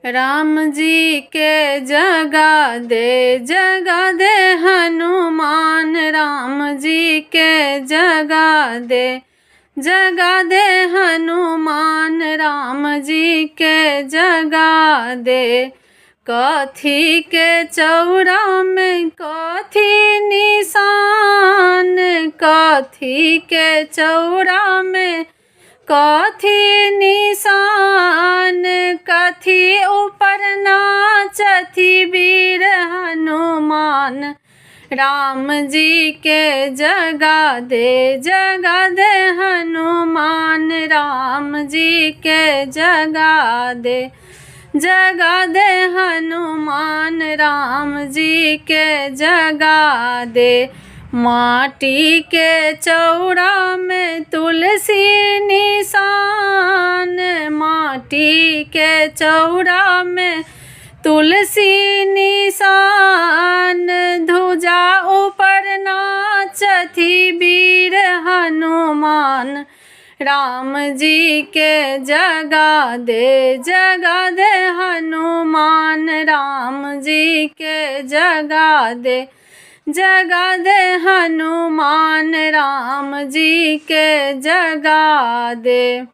राम जी के जगा दे हनुमान, राम जी के जगा दे हनुमान, राम जी के जगा दे। कथी के चौरा में कथी निशान, कथी के चौरा में कथी निशान, कथी ऊपर नाचथी वीर हनुमान, राम जी के जगा दे हनुमान, राम जी के जगा दे हनुमान, राम जी के जगा दे। माटी के चौरा में तुलसी निशान, माटी के चौरा में तुलसी निशान, ध्वजा ऊपर नाचथी वीर हनुमान, राम जी के जगा दे हनुमान, राम जी के जगा दे हनुमान, राम जी के जगा दे।